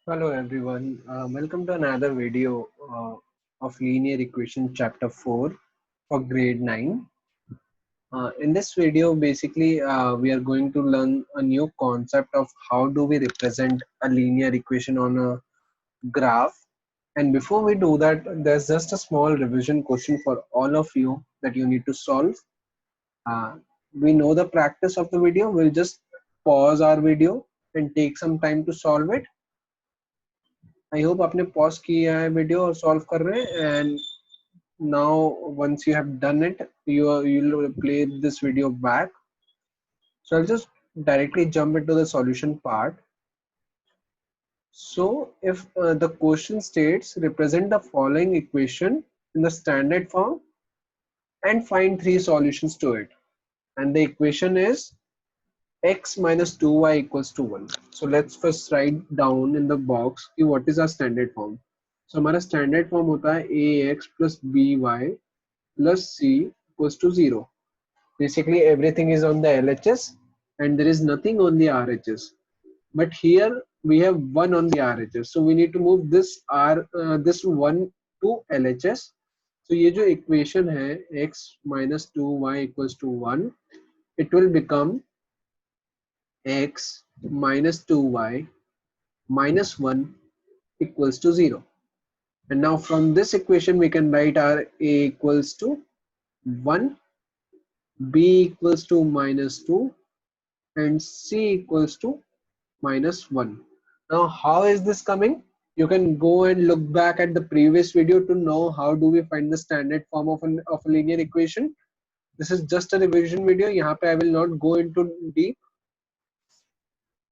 Hello everyone, welcome to another video of linear equation chapter 4 for grade 9. In this video basically we are going to learn a new concept of how do we represent a linear equation on a graph. And before we do that, there's just a small revision question for all of you that you need to solve. Uh, we know the practice of the video, we'll just pause our video and take some time to solve it. I hope आपने pause किया है video और solve कर रहे हैं and now once you have done it you'll play this video back. So I'll just directly jump into the solution part. So if the question states represent the following equation in the standard form and find three solutions to it, and the equation is x minus 2y equals to 1. So let's first write down in the box what is our standard form. So हमारा standard form होता है ax plus by plus c equals to 0. Basically everything is on the LHS and there is nothing on the RHS. But here we have 1 on the RHS. So we need to move this this 1 to LHS. So ये जो equation है x minus 2y equals to 1, it will become x minus 2y minus 1 equals to 0. And now from this equation we can write our a equals to 1, b equals to minus 2 and c equals to minus 1. Now how is this coming? You can go and look back at the previous video to know how do we find the standard form of a linear equation. This is just a revision video. यहाँ पे I will not go into deep.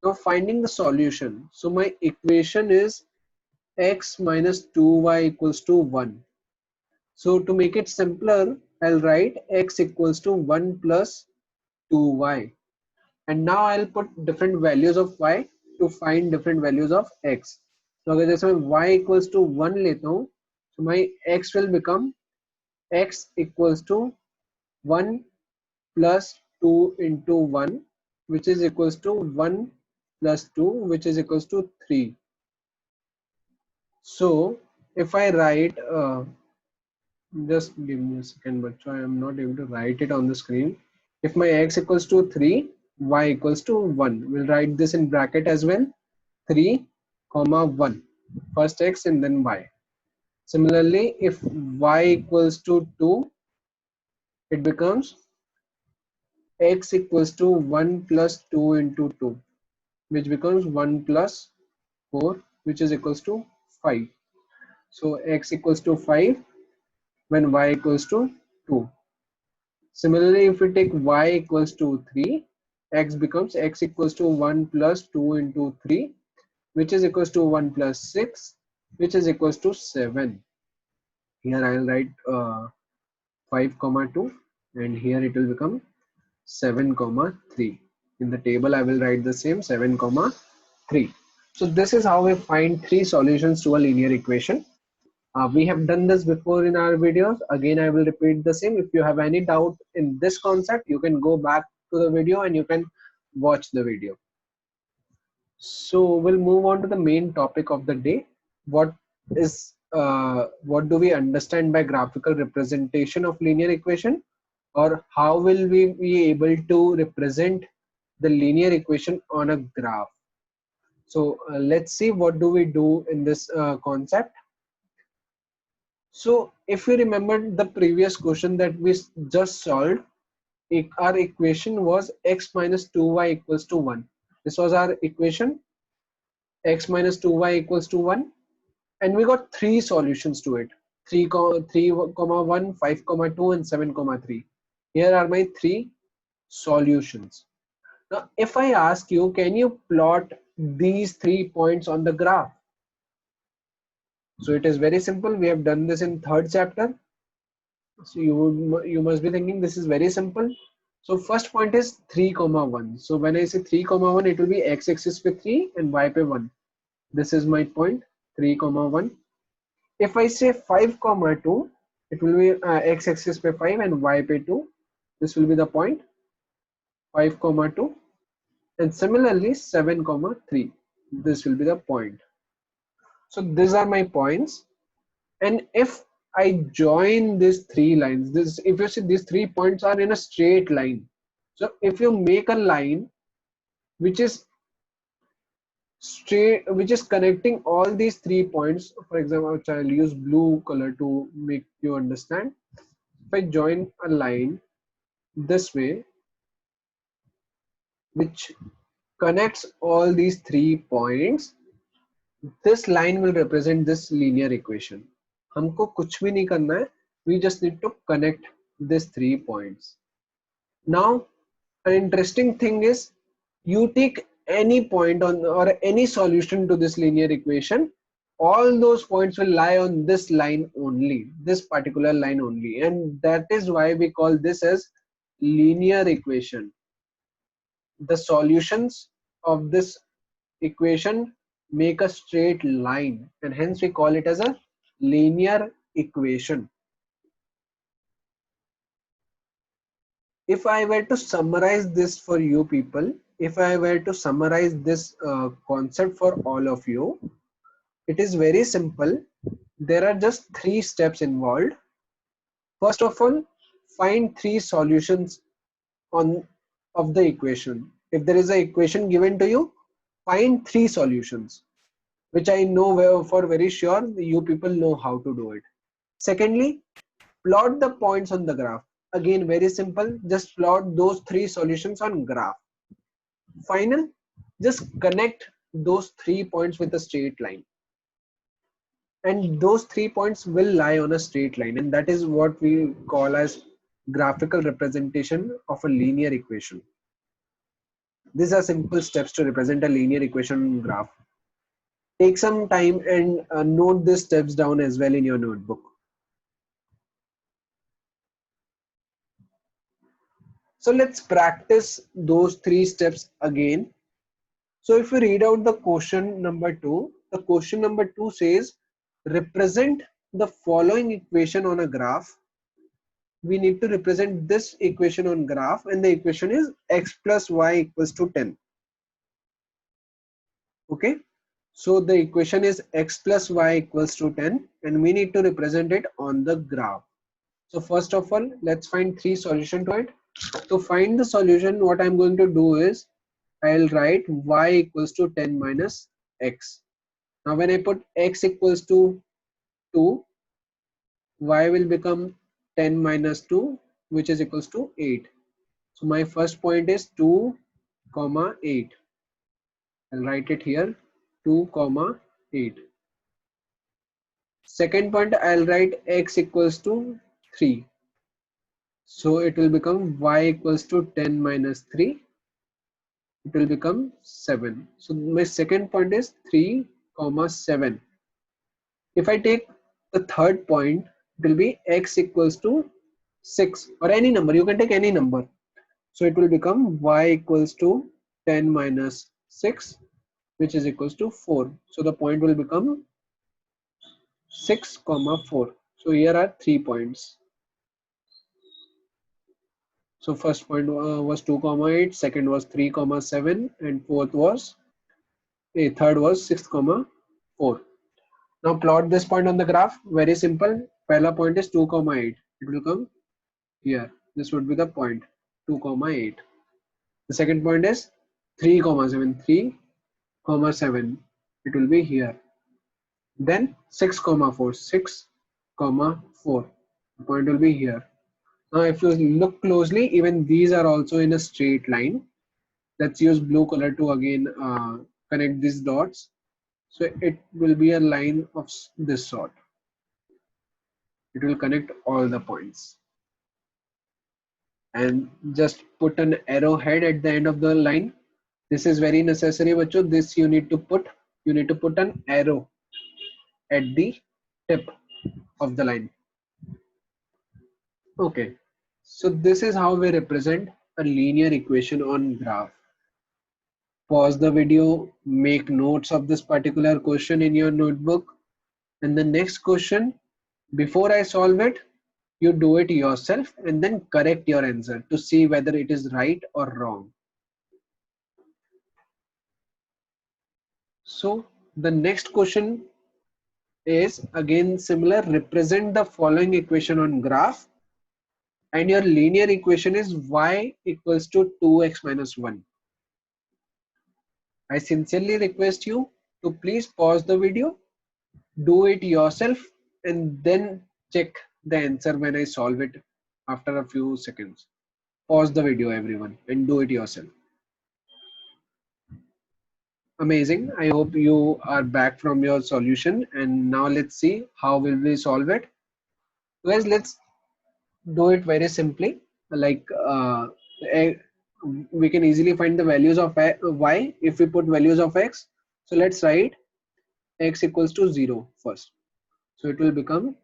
Now finding the solution. So my equation is x minus 2y equals to 1. So to make it simpler, I'll write x equals to 1 plus 2y. And now I'll put different values of y to find different values of x. So अगर जैसे मैं y equals to 1 लेता हूँ, so my x will become x equals to 1 plus 2 into 1, which is equals to 1 plus 2, which is equals to 3. So if I write, just give me a second, but I am not able to write it on the screen. If my x equals to 3, y equals to 1. We'll write this in bracket as well. 3, comma 1. First x and then y. Similarly, if y equals to 2, it becomes x equals to 1 plus 2 into 2, which becomes 1 plus 4, which is equals to 5. So x equals to 5 when y equals to 2. Similarly, if we take y equals to 3, x becomes x equals to 1 plus 2 into 3, which is equals to 1 plus 6, which is equals to 7. Here I will write 5 comma 2, and here it will become 7 comma 3. In the table I will write the same 7 comma 3. So this is how we find three solutions to a linear equation. We have done this before in our videos. Again, I will repeat the same. If you have any doubt in this concept, you can go back to the video and you can watch the video. So we'll move on to the main topic of the day. What do we understand by graphical representation of linear equation, or how will we be able to represent the linear equation on a graph? So let's see what do we do in this concept. So if you remember the previous question that we just solved, our equation was x minus 2y equals to 1. This was our equation, x minus 2y equals to 1, and we got three solutions to it: 3, 1, 5, 2, and 7, 3. Here are my three solutions. Now if I ask you, can you plot these 3 points on the graph? So it is very simple. We have done this in third chapter. So you must be thinking this is very simple. So first point is 3, 1. So when I say 3, 1, it will be x-axis पे 3 and y पे 1. This is my point 3, 1. If I say 5, 2, it will be x-axis पे 5 and y पे 2. This will be the point 5, 2. And similarly 7, 3. This will be the point. So these are my points. And if I join these three lines, this, if you see these 3 points are in a straight line. So if you make a line which is straight, which is connecting all these 3 points, for example, which I'll use blue color to make you understand. If I join a line this way, which connects all these 3 points, this line will represent this linear equation. हमको कुछ भी नहीं करना है, we just need to connect these 3 points. Now, an interesting thing is, you take any point on or any solution to this linear equation, all those points will lie on this line only, this particular line only, and that is why we call this as linear equation. The solutions of this equation make a straight line, and hence we call it as a linear equation. If I were to summarize this for you people, if I were to summarize this concept for all of you, it is very simple. There are just 3 steps involved. First of all, find 3 solutions of the equation. If there is an equation given to you, find 3 solutions, which I know for very sure you people know how to do it. Secondly, plot the points on the graph. Again, very simple, just plot those 3 solutions on graph. Final, just connect those 3 points with a straight line. And those 3 points will lie on a straight line, and that is what we call as graphical representation of a linear equation. These are simple steps to represent a linear equation graph. Take some time and note these steps down as well in your notebook. So let's practice those 3 steps again. So if we read out the question number 2, the question number 2 says, represent the following equation on a graph. We need to represent this equation on graph, and the equation is x plus y equals to 10. Okay, so the equation is x plus y equals to 10, and we need to represent it on the graph. So first of all, let's find 3 solutions to it. To find the solution, what I'm going to do is I'll write y equals to 10 minus x. Now when I put x equals to 2, y will become 10 minus 2, which is equals to 8. So my first point is 2 comma 8. I'll write it here, 2 comma 8. Second point, I'll write x equals to 3. So it will become y equals to 10 minus 3. It will become 7. So my second point is 3 comma 7. If I take the third point, it will be x equals to 6, or any number. You can take any number. So it will become y equals to 10 minus 6, which is equals to 4. So the point will become 6 comma 4. So here are 3 points. So first point was 2 comma 8, second was 3 comma 7, and third was 6 comma 4. Now plot this point on the graph. Very simple. Pehla point is 2 comma 8. It will come here. This would be the point 2 comma 8. The second point is 3 comma 7. 3 comma 7. It will be here. Then 6 comma 4. 6 comma 4. The point will be here. Now if you look closely, even these are also in a straight line. Let's use blue color to again connect these dots. So it will be a line of this sort. It will connect all the points. And just put an arrowhead at the end of the line. This is very necessary, bacho. This you need to put an arrow at the tip of the line. Okay, so this is how we represent a linear equation on graph. Pause the video, make notes of this particular question in your notebook, and the next question, before I solve it, you do it yourself and then correct your answer to see whether it is right or wrong. So the next question is again similar. Represent the following equation on graph, and your linear equation is y equals to 2x minus 1. I sincerely request you to please pause the video, do it yourself, and then check the answer when I solve it after a few seconds. Pause the video, everyone, and do it yourself. Amazing. I hope you are back from your solution, and now let's see how will we solve it. Guys, let's do it very simply. Like we can easily find the values of y if we put values of x. So let's write x equals to 0 first. So it will become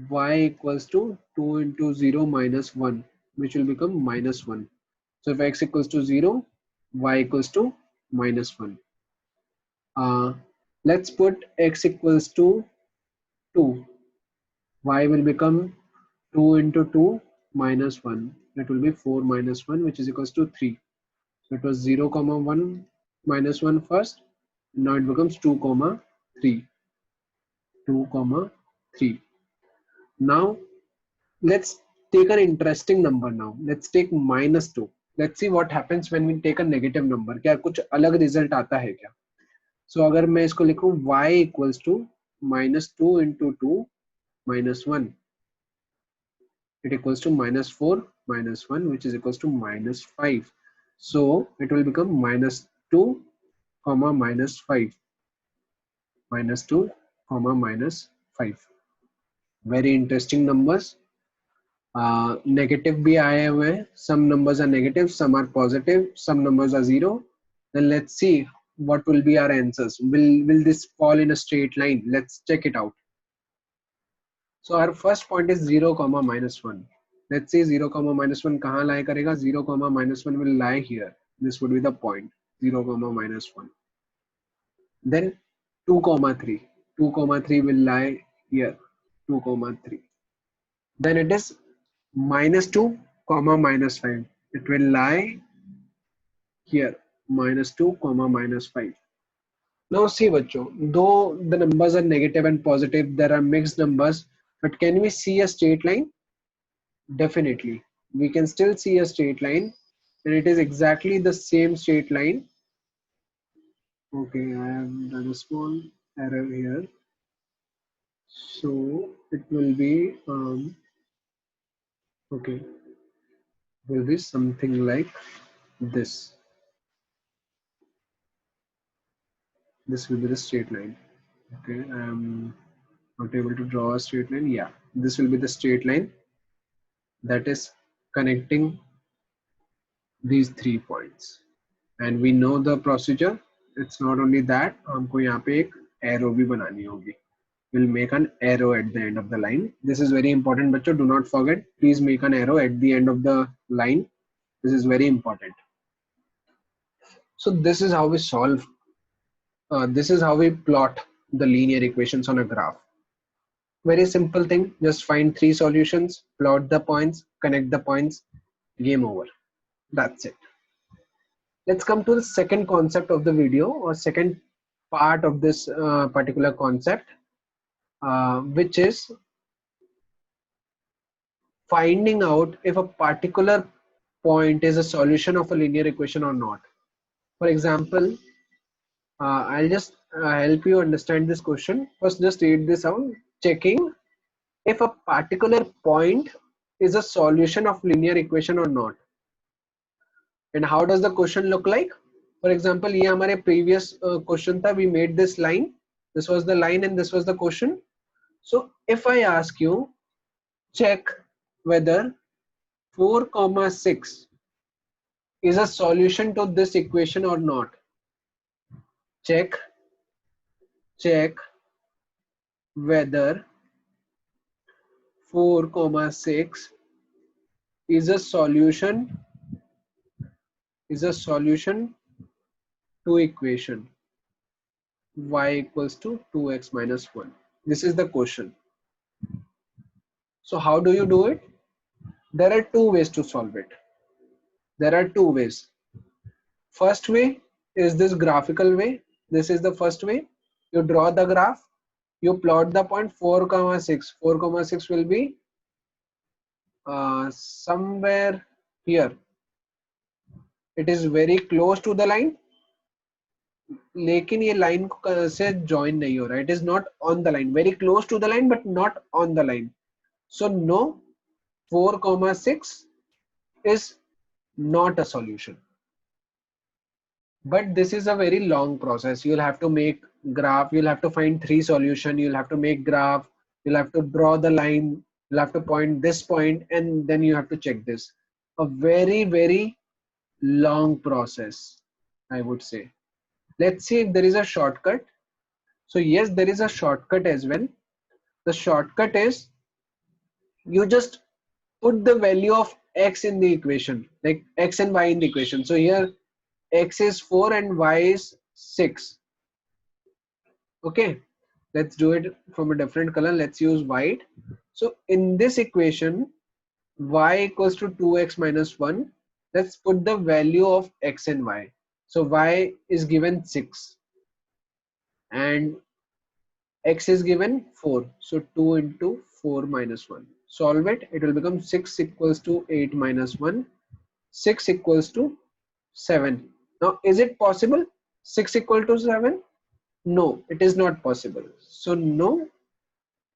y equals to 2 into 0 minus 1, which will become minus 1. So if x equals to 0, y equals to minus 1. Let's put x equals to 2. Y will become 2 into 2 minus 1. That will be 4 minus 1, which is equals to 3. So it was 0 comma 1 minus 1 first. Now it becomes 2 comma 3. 2 comma 3. Now let's take an interesting number now. Let's take minus 2. Let's see what happens when we take a negative number. क्या कुछ अलग result आता है क्या? So अगर मैं इसको लिखूं y equals to minus 2 into 2 minus 1, it equals to minus 4 minus 1, which is equals to minus 5. So it will become minus 2 comma minus 5. Minus 2 comma minus 5. Very interesting numbers. Negative भी आए हुए हैं. Some numbers are negative, some are positive, some numbers are 0. Then let's see what will be our answers. Will this fall in a straight line? Let's check it out. So our first point is 0 comma minus 1. Let's say 0 comma minus 1 कहाँ lie करेगा? 0 comma minus 1 will lie here. This would be the point. 0 comma minus 1. Then 2 comma 3. 2 comma 3 will lie here. 2 comma 3. Then it is minus 2 comma minus 5. It will lie here. Minus 2 comma minus 5. Now see bachcho, though the numbers are negative and positive, there are mixed numbers, but can we see a straight line? Definitely. We can still see a straight line, and it is exactly the same straight line. Okay, I have done a small error here. So it will be okay, will be something like this. This will be the straight line. Okay, I'm not able to draw a straight line. Yeah, this will be the straight line that is connecting these 3 points, and we know the procedure. It's not only that, हमको यहाँ पे एक arrow भी बनानी होगी. We'll make an arrow at the end of the line. This is very important, बच्चों. Do not forget. Please make an arrow at the end of the line. This is very important. So this is how we solve. This is how we plot the linear equations on a graph. Very simple thing. Just find 3 solutions, plot the points, connect the points. Game over. That's it. Let's come to the second concept of the video, or second part of this particular concept, which is finding out if a particular point is a solution of a linear equation or not. For example, I'll just help you understand this question. First, just read this out. Checking if a particular point is a solution of linear equation or not. And how does the question look like? For example, ये हमारे previous question था. We made this line. This was the line and this was the question. So if I ask you, check whether 4 comma 6 is a solution to this equation or not. Check whether 4 comma 6 is a solution to equation y equals to 2x minus 1. This is the question. So how do you do it? There are 2 ways to solve it. There are 2 ways. First way is this graphical way. This is the first way. You draw the graph. you plot the point 4 comma 6. 4 comma 6 will be somewhere here. It is very close to the line, लेकिन ये line से join नहीं हो रहा. It is not on the line. Very close to the line but not on the line. So no, 4 comma 6 is not a solution. But this is a very long process. You'll have to make graph, you'll have to find 3 solution, you'll have to make graph, you'll have to draw the line, you'll have to point this point, and then you have to check this. A very, very long process, I would say. Let's see if there is a shortcut. So yes, there is a shortcut as well. The shortcut is you just put the value of x in the equation, like x and y in the equation. So here x is 4 and y is 6. Okay, let's do it from a different color. Let's use white. So in this equation, y equals to 2x minus 1. Let's put the value of x and y. So y is given 6 and x is given 4. So 2 into 4 minus 1. Solve it. It will become 6 equals to 8 minus 1. 6 equals to 7. Now, is it possible? 6 equal to 7? No, it is not possible. So no,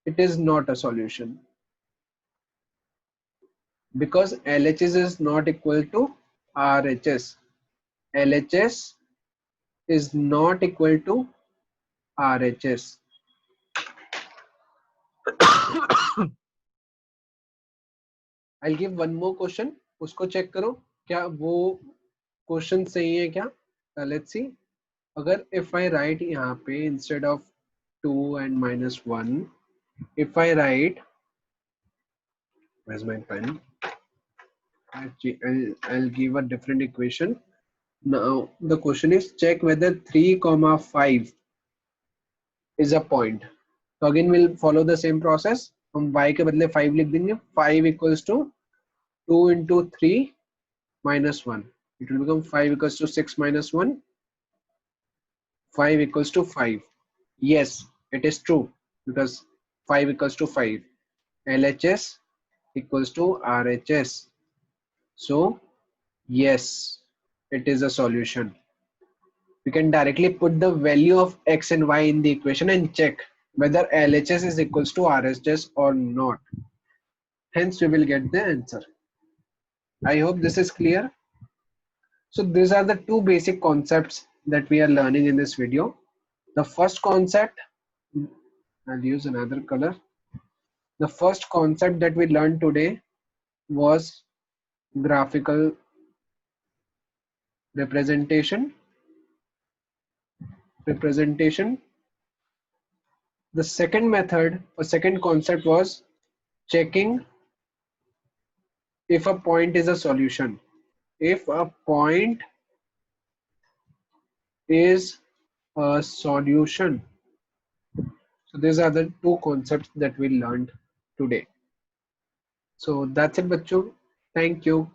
it is not a solution. Because LHS is not equal to RHS. LHS is not equal to RHS. I'll give one more question. उसको check करो क्या वो question सही है क्या? Let's see. अगर if I write यहाँ पे instead of 2 and minus 1, if I write, where's my pen? I'll give a different equation. Now the question is check whether 3 comma 5 is a point. So again we'll follow the same process. हम y के बदले 5 लिख देंगे. 5 equals to 2 into 3 minus 1. It will become 5 equals to 6 minus 1. 5 equals to 5. Yes, it is true because 5 equals to 5. LHS equals to RHS. So yes, it is a solution. We can directly put the value of x and y in the equation and check whether LHS is equals to RHS or not. Hence we will get the answer. I hope this is clear. So these are the two basic concepts that we are learning in this video. The first concept, I'll use another color. The first concept that we learned today was graphical representation. The second method or second concept was checking if a point is a solution. If a point is a solution. So these are the two concepts that we learned today. So that's it, bachcho. Thank you.